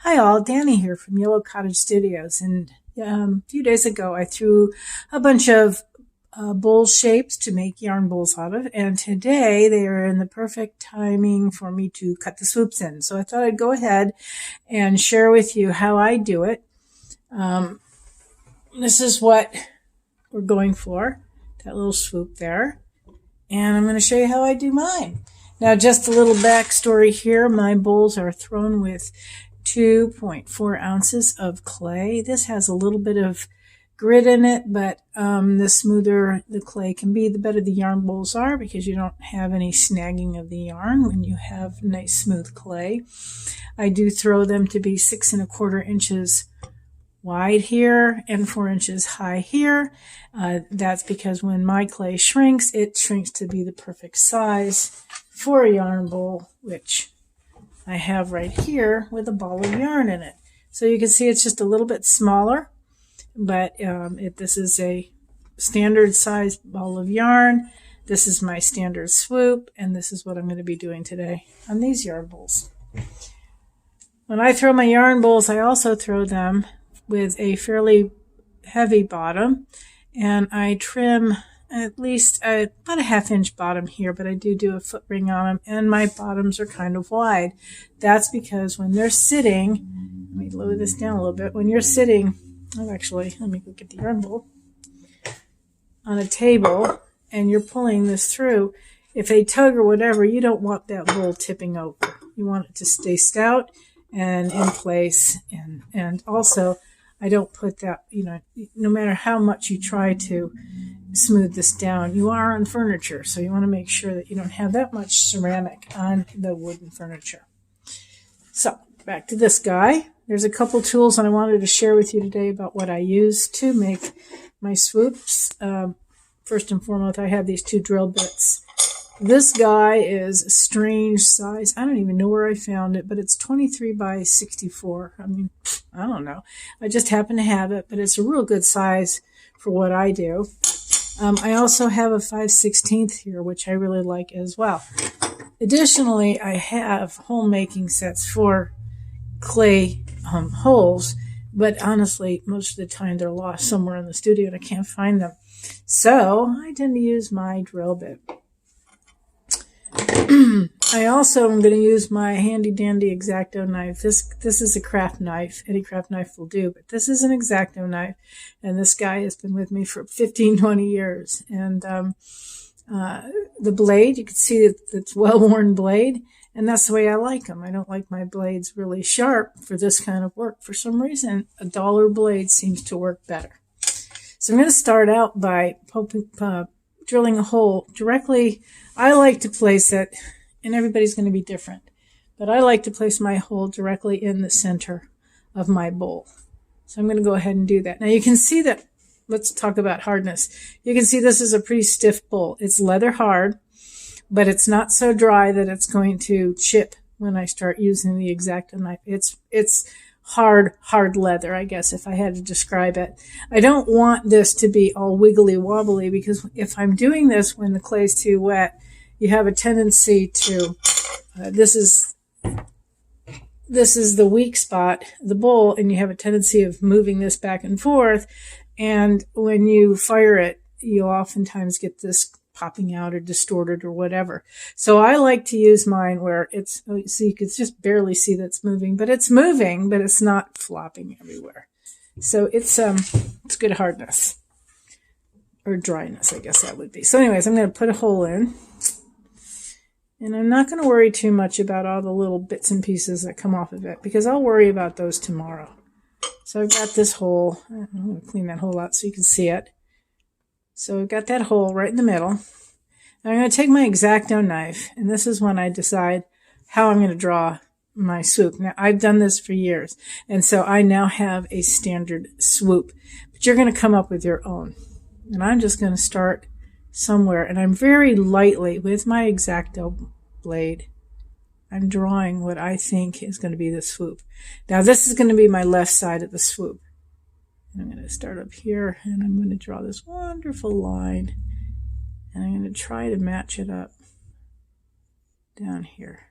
Hi all, Danny here from Yellow Cottage Studios. And a few days ago I threw a bunch of bowl shapes to make yarn bowls out of, and today they are in the perfect timing for me to cut the swoops in. So I thought I'd go ahead and share with you how I do it. This is what we're going for, that little swoop there. And I'm going to show you how I do mine. Now, just a little backstory here. My bowls are thrown with 2.4 ounces of clay. This has a little bit of grit in it, but the smoother the clay can be, the better the yarn bowls are, because you don't have any snagging of the yarn when you have nice smooth clay. I do throw them to be 6¼ inches wide here and 4 inches high here. That's because when my clay shrinks, it shrinks to be the perfect size for a yarn bowl, which I have right here with a ball of yarn in it. So you can see it's just a little bit smaller, but this is a standard size ball of yarn. This is my standard swoop, and this is what I'm going to be doing today on these yarn bowls. When I throw my yarn bowls, I also throw them with a fairly heavy bottom, and I trim at least about a 1/2 inch bottom here, but I do a foot ring on them, and my bottoms are kind of wide. That's because when they're sitting, let me lower this down a little bit, when you're sitting, actually, let me go get the yarn bowl, on a table, and you're pulling this through, if they tug or whatever, you don't want that bowl tipping over. You want it to stay stout and in place, and also, I don't put that, no matter how much you try to smooth this down, you are on furniture, so you want to make sure that you don't have that much ceramic on the wooden furniture. So, back to this guy. There's a couple tools that I wanted to share with you today about what I use to make my swoops. First and foremost, I have these 2 drill bits. This guy is a strange size. I don't even know where I found it, but it's 23 by 64. I mean, I don't know. I just happen to have it, but it's a real good size for what I do. I also have a 5/16 here, which I really like as well. Additionally, I have hole making sets for clay holes, but honestly, most of the time they're lost somewhere in the studio and I can't find them. So I tend to use my drill bit. I also am going to use my handy dandy X-Acto knife. This is a craft knife. Any craft knife will do, but this is an X-Acto knife, and this guy has been with me for 15-20 years. And the blade, you can see that it's well-worn blade, and that's the way I like them. I don't like my blades really sharp for this kind of work. For some reason, a dollar blade seems to work better. So I'm going to start out by drilling a hole directly. I like to place it, and everybody's going to be different, but I like to place my hole directly in the center of my bowl. So I'm going to go ahead and do that. Now you can see that, let's talk about hardness. You can see this is a pretty stiff bowl. It's leather hard, but it's not so dry that it's going to chip when I start using the X-Acto knife. It's hard leather, I guess, if I had to describe it. I don't want this to be all wiggly wobbly, because if I'm doing this when the clay is too wet, you have a tendency to, this is the weak spot, the bowl, and you have a tendency of moving this back and forth, and when you fire it, you'll oftentimes get this popping out or distorted or whatever. So I like to use mine where it's, so you can just barely see that it's moving, but it's moving, but it's not flopping everywhere. So it's good hardness, or dryness, I guess that would be. So anyways, I'm going to put a hole in, and I'm not going to worry too much about all the little bits and pieces that come off of it, because I'll worry about those tomorrow. So I've got this hole. I'm going to clean that hole out so you can see it. So I've got that hole right in the middle. And I'm going to take my X-Acto knife, and this is when I decide how I'm going to draw my swoop. Now, I've done this for years, and so I now have a standard swoop, but you're going to come up with your own. And I'm just going to start somewhere, and I'm very lightly, with my X-Acto blade, I'm drawing what I think is going to be the swoop. Now, this is going to be my left side of the swoop. And I'm going to start up here, and I'm going to draw this wonderful line, and I'm going to try to match it up down here.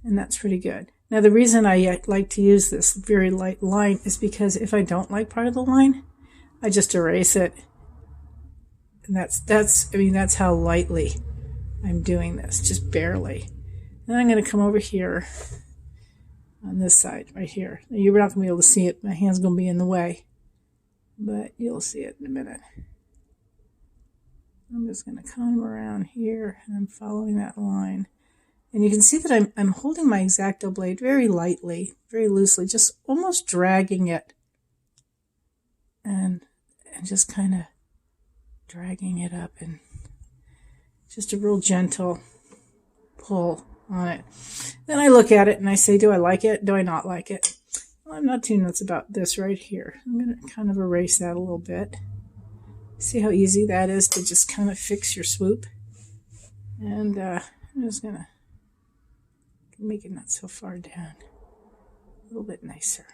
And that's pretty good. Now, the reason I like to use this very light line is because if I don't like part of the line, I just erase it. And that's how lightly I'm doing this, just barely. Then I'm going to come over here on this side, right here. Now, you're not going to be able to see it. My hand's going to be in the way, but you'll see it in a minute. I'm just going to come around here, and I'm following that line. And you can see that I'm holding my X-Acto blade very lightly, very loosely, just almost dragging it. And just kind of dragging it up, and just a real gentle pull on it. Then I look at it and I say, do I like it? Do I not like it? Well, I'm not too nuts about this right here. I'm going to kind of erase that a little bit. See how easy that is to just kind of fix your swoop? And I'm just going to make it not so far down. A little bit nicer.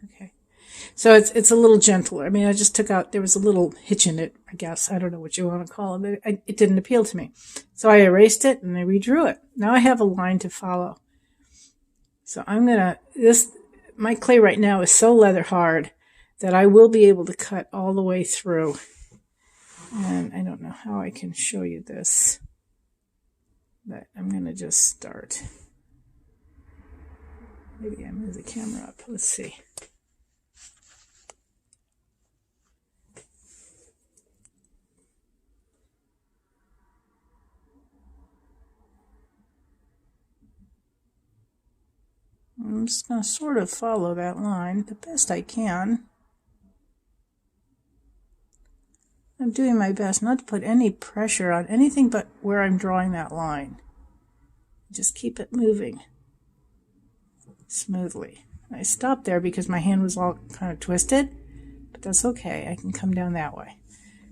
Okay. So it's a little gentler. I mean, I just took out, there was a little hitch in it, I guess. I don't know what you want to call it, but it didn't appeal to me. So I erased it and I redrew it. Now I have a line to follow. So my clay right now is so leather hard that I will be able to cut all the way through. And I don't know how I can show you this, but I'm going to just start. Maybe I move the camera up. Let's see. I'm just going to sort of follow that line the best I can. I'm doing my best not to put any pressure on anything but where I'm drawing that line. Just keep it moving smoothly. I stopped there because my hand was all kind of twisted, but that's okay. I can come down that way.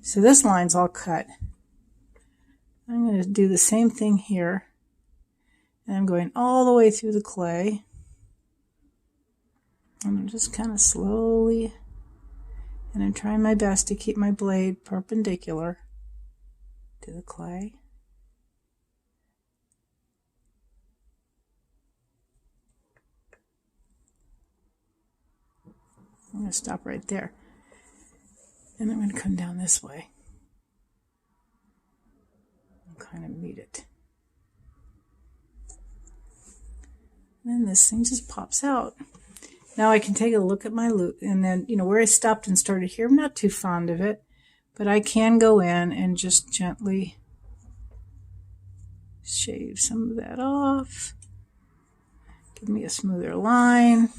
So this line's all cut. I'm going to do the same thing here. And I'm going all the way through the clay. And I'm just kind of slowly, and I'm trying my best to keep my blade perpendicular to the clay. I'm going to stop right there. And I'm going to come down this way and kind of meet it. And then this thing just pops out. Now I can take a look at my loop, and then, where I stopped and started here, I'm not too fond of it, but I can go in and just gently shave some of that off. Give me a smoother line.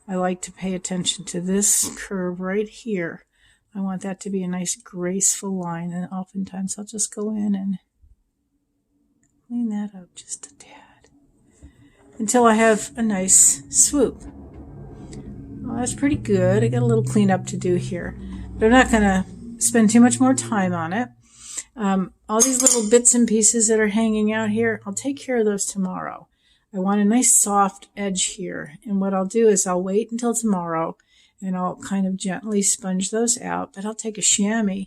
I like to pay attention to this curve right here. I want that to be a nice graceful line, and oftentimes I'll just go in and clean that up just a tad until I have a nice swoop. Well, that's pretty good. I got a little cleanup to do here, but I'm not going to spend too much more time on it. All these little bits and pieces that are hanging out here, I'll take care of those tomorrow. I want a nice soft edge here, and what I'll do is I'll wait until tomorrow and I'll kind of gently sponge those out, but I'll take a chamois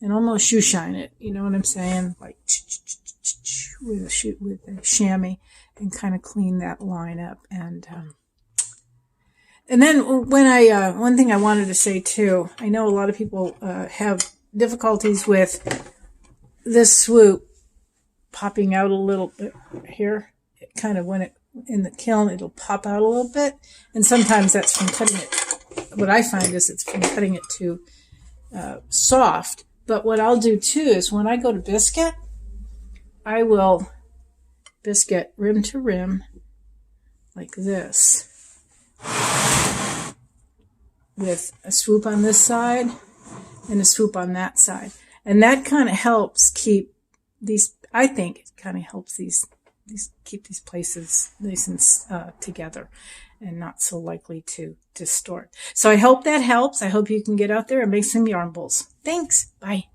and almost shoe shine it, you know what I'm saying, like with a chamois, and kind of clean that line up. And then one thing I wanted to say too, I know a lot of people have difficulties with this swoop popping out a little bit here. It kind of, when it in the kiln, it'll pop out a little bit, and sometimes that's from cutting it. What I find is it's from cutting it too soft. But what I'll do too is when I go to biscuit, I will biscuit rim to rim like this, with a swoop on this side and a swoop on that side. And that kind of helps keep these, I think it kind of helps these keep these places nice and together and not so likely to distort. So I hope that helps. I hope you can get out there and make some yarn bowls. Thanks. Bye.